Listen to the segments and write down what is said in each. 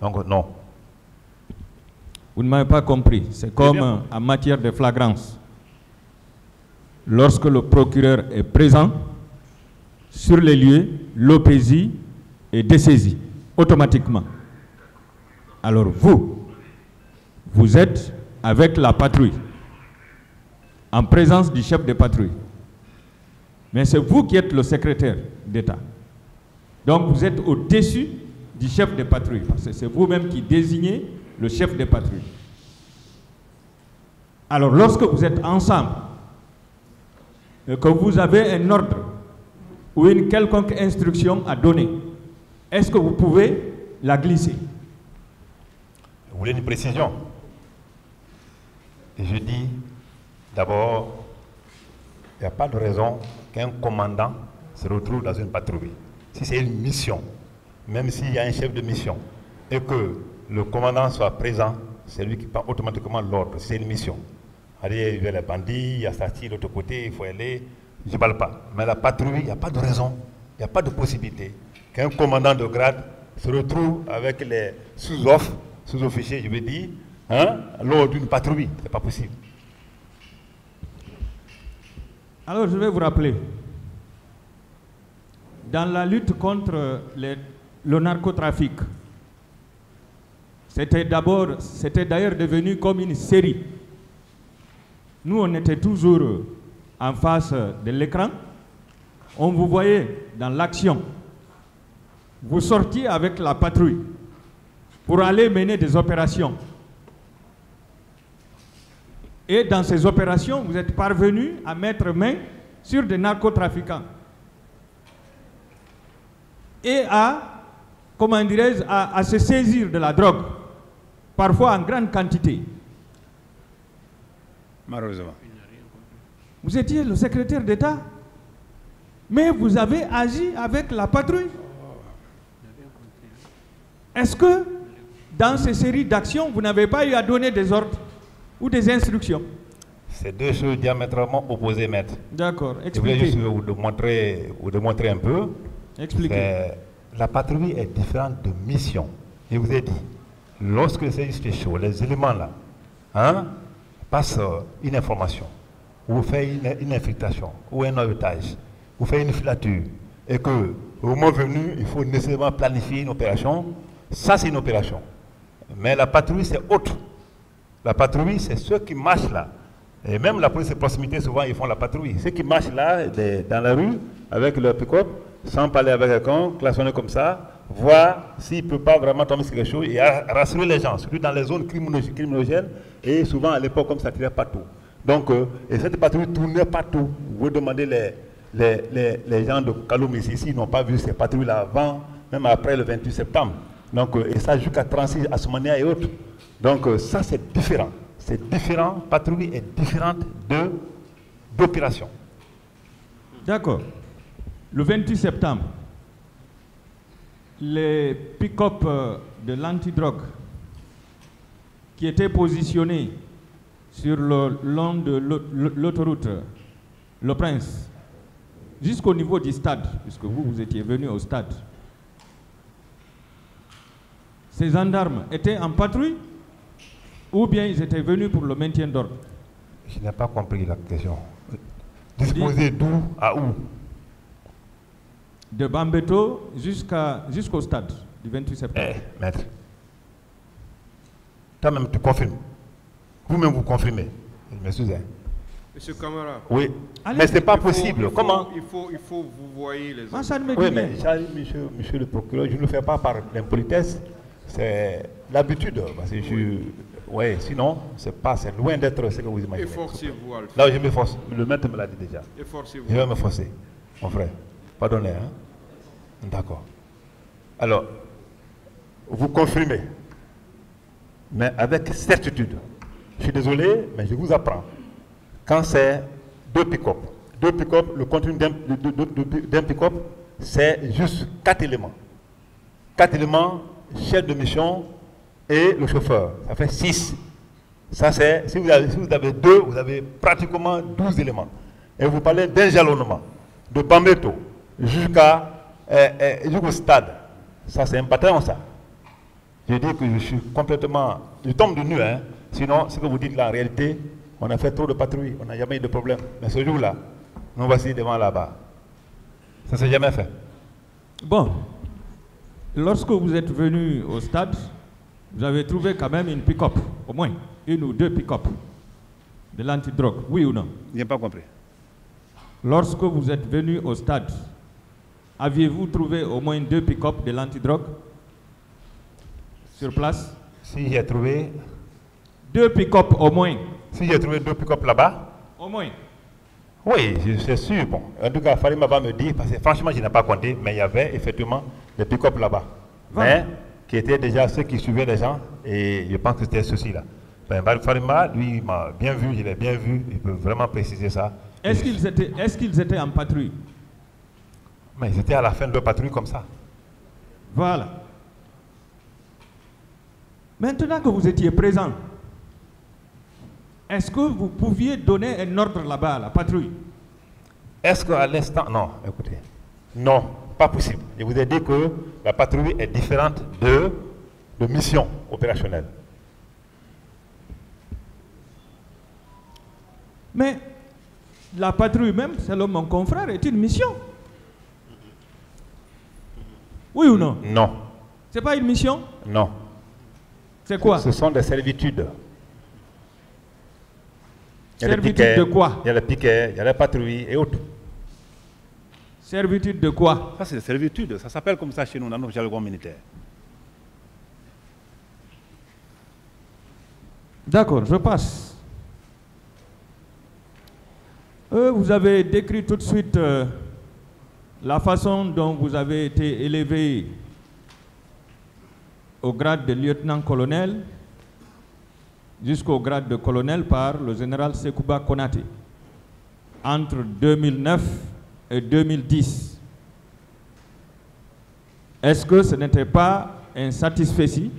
Donc non. Vous ne m'avez pas compris. C'est comme en matière de flagrance. Lorsque le procureur est présent sur les lieux, l'OPJ est dessaisie automatiquement. Alors vous êtes avec la patrouille, en présence du chef de patrouille. Mais c'est vous qui êtes le secrétaire d'État. Donc vous êtes au-dessus du chef de patrouille, parce que c'est vous-même qui désignez le chef de patrouille. Alors lorsque vous êtes ensemble, et que vous avez un ordre ou une quelconque instruction à donner, est-ce que vous pouvez la glisser? Vous voulez une précision? Et je dis, d'abord, il n'y a pas de raison qu'un commandant se retrouve dans une patrouille. Si c'est une mission, même s'il y a un chef de mission, et que le commandant soit présent, c'est lui qui prend automatiquement l'ordre, c'est une mission. Allez, il y a les bandits, il y a Sati de l'autre côté, il faut aller, je ne parle pas. Mais la patrouille, il n'y a pas de raison, il n'y a pas de possibilité qu'un commandant de grade se retrouve avec les sous-officiers, je veux dire, lors d'une patrouille. Ce n'est pas possible. Alors je vais vous rappeler, dans la lutte contre le narcotrafic, c'était d'ailleurs devenu comme une série. Nous, on était toujours en face de l'écran. On vous voyait dans l'action. Vous sortiez avec la patrouille pour aller mener des opérations. Et dans ces opérations, vous êtes parvenus à mettre main sur des narcotrafiquants. Et à, comment dirais-je, à se saisir de la drogue, parfois en grande quantité. Malheureusement. Vous étiez le secrétaire d'État, mais vous avez agi avec la patrouille. Est-ce que dans ces séries d'actions, vous n'avez pas eu à donner des ordres ou des instructions? C'est deux choses diamétralement opposées, maître. D'accord, expliquez. Je voulais juste vous démontrer un peu. Expliquez. La patrouille est différente de mission. Je vous ai dit, lorsque c'est juste chaud, les éléments là, passent une information, ou vous faites une infiltration, ou un otage, vous faites une filature, et que au moment venu, il faut nécessairement planifier une opération, ça c'est une opération. Mais la patrouille c'est autre. La patrouille c'est ceux qui marchent là. Et même la police de proximité, souvent ils font la patrouille. Ceux qui marchent là, dans la rue, avec leur pick-up, sans parler avec quelqu'un, klaxonner comme ça, voir s'il ne peut pas vraiment tomber sur quelque chose et rassurer les gens, surtout dans les zones criminogènes, et souvent à l'époque comme ça tirait partout. Donc, et cette patrouille tournait partout. Vous demandez les gens de Kaloum ici, ils n'ont pas vu ces patrouilles-là avant, même après le 28 septembre. Donc, et ça jusqu'à 36, Asmania et autres. Donc, ça c'est différent. C'est différent, patrouille est différente d'opération. D'accord. Le 28 septembre, les pick-up de l'antidrogue qui étaient positionnés sur le long de l'autoroute Le Prince, jusqu'au niveau du stade, puisque vous étiez venu au stade, ces gendarmes étaient en patrouille ou bien ils étaient venus pour le maintien d'ordre? Je n'ai pas compris la question. Disposer d'où à où? De Bambeto jusqu'au stade du 28 septembre. Maître, toi-même tu confirmes. Vous-même vous confirmez. Je m'excuse. Monsieur Camara. Oui. Mais ce n'est pas possible. Comment? Il faut vous voyez les autres. Ça ne me dit Oui, rien. mais monsieur le procureur, je ne le fais pas par l'impolitesse. C'est l'habitude. Parce que oui, sinon, c'est loin d'être ce que vous imaginez. Efforcez-vous à le faire. Là, je m'efforce. Le maître me l'a dit déjà. Efforcez-vous. Je vais me forcer, mon frère. Pardonnez, hein? D'accord. Alors, vous confirmez, mais avec certitude. Je suis désolé, mais je vous apprends. Quand c'est deux pick-up, le contenu d'un pick-up, c'est juste 4 éléments. 4 éléments, chef de mission et le chauffeur. Ça fait 6. Ça c'est, si vous avez 2, vous avez pratiquement 12 éléments. Et vous parlez d'un jalonnement, de Bambeto jusqu'au stade. Ça c'est un patron ça. Je dis que je suis complètement... Je tombe de nu, hein. Sinon, ce que vous dites là, en réalité, on a fait trop de patrouilles, on n'a jamais eu de problème. Mais ce jour-là, nous voici devant là-bas. Ça ne s'est jamais fait. Bon, lorsque vous êtes venu au stade, vous avez trouvé quand même une pick-up, au moins une ou deux pick-up de l'antidrogue, oui ou non? Je n'ai pas compris. Lorsque vous êtes venu au stade, aviez-vous trouvé au moins deux pick-up de l'antidrogue sur place? Si j'ai trouvé... Deux pick-up au moins. Si j'ai trouvé deux pick-up là-bas? Au moins. Oui, c'est sûr. Bon. En tout cas, Farim va me dire, parce que franchement, je n'ai pas compté, mais il y avait effectivement des pick-up là-bas. Mais qui étaient déjà ceux qui suivaient les gens, et je pense que c'était ceux-ci-là. Ben, Farima, lui, il m'a bien vu, je l'ai bien vu, il peut vraiment préciser ça. Est-ce qu'ils étaient en patrouille? Mais ils étaient à la fin de leur patrouille comme ça. Voilà. Maintenant que vous étiez présent, est-ce que vous pouviez donner un ordre là-bas à la patrouille? Est-ce qu'à l'instant... Non, écoutez. Non, pas possible. Je vous ai dit que la patrouille est différente de mission opérationnelle. Mais la patrouille même, selon mon confrère, est une mission. Oui ou non? Non. C'est pas une mission? Non. C'est quoi? Ce sont des servitudes. Servitude de quoi? Il y a les piquets, il y a les patrouilles et autres. Servitude de quoi? Ça, c'est des servitudes. Ça s'appelle comme ça chez nous, dans nos jargons militaires. D'accord, je passe. Vous avez décrit tout de suite la façon dont vous avez été élevé au grade de lieutenant-colonel jusqu'au grade de colonel par le général Sekouba Konaté entre 2009 et 2010. Est-ce que ce n'était pas un satisfecit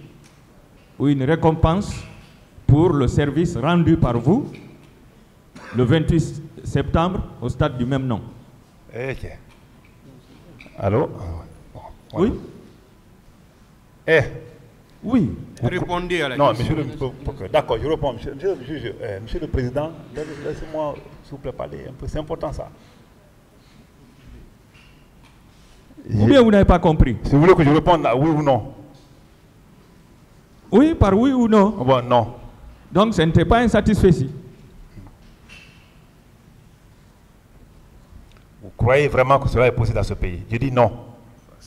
ou une récompense pour le service rendu par vous le 28 septembre au stade du même nom? Ok. Allô? Bon, oui? Oui. Répondez à la question. Non, monsieur d'accord, je réponds. Monsieur le Président, laissez-moi s'il vous plaît parler un peu. C'est important ça. Ou bien vous n'avez pas compris? Si vous voulez que je réponde à oui ou non? Oui, par oui ou non? Bon, non. Donc ce n'était pas un satisfecit. Vous croyez vraiment que cela est possible dans ce pays? Je dis non.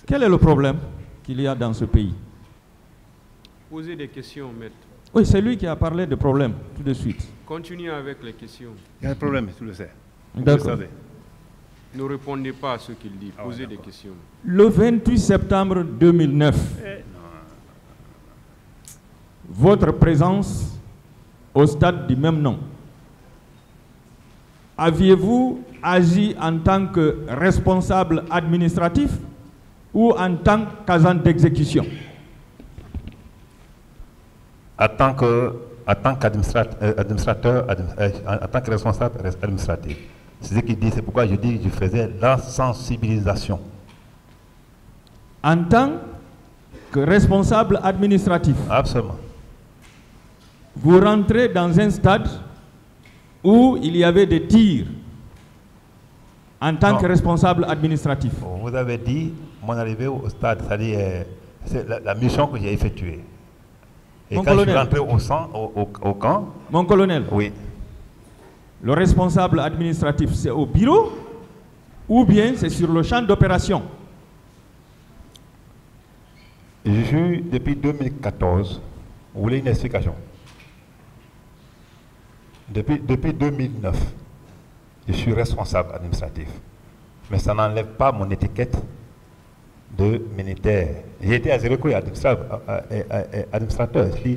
Quel est le problème qu'il y a dans ce pays? Posez des questions, maître. Oui, c'est lui qui a parlé de problème tout de suite. Continuez avec les questions. Il y a un problème, tu le sais. D'accord. Ne répondez pas à ce qu'il dit. Posez des questions. Le 28 septembre 2009, votre présence au stade du même nom, aviez-vous agi en tant que responsable administratif ou en tant qu'agent d'exécution? En tant qu'administrateur, en tant que responsable administratif. C'est ce qu'il dit, c'est pourquoi je dis que je faisais la sensibilisation. En tant que responsable administratif. Absolument. Vous rentrez dans un stade où il y avait des tirs en tant que responsable administratif. Vous avez dit mon arrivée au stade, c'est-à-dire c'est la mission que j'ai effectuée. Et quand je suis rentré au camp... Mon colonel. Oui. Le responsable administratif, c'est au bureau ou bien c'est sur le champ d'opération? Je suis depuis 2014. Vous voulez une explication? Depuis 2009, je suis responsable administratif. Mais ça n'enlève pas mon étiquette de militaire. J'ai été à zéro administrateur.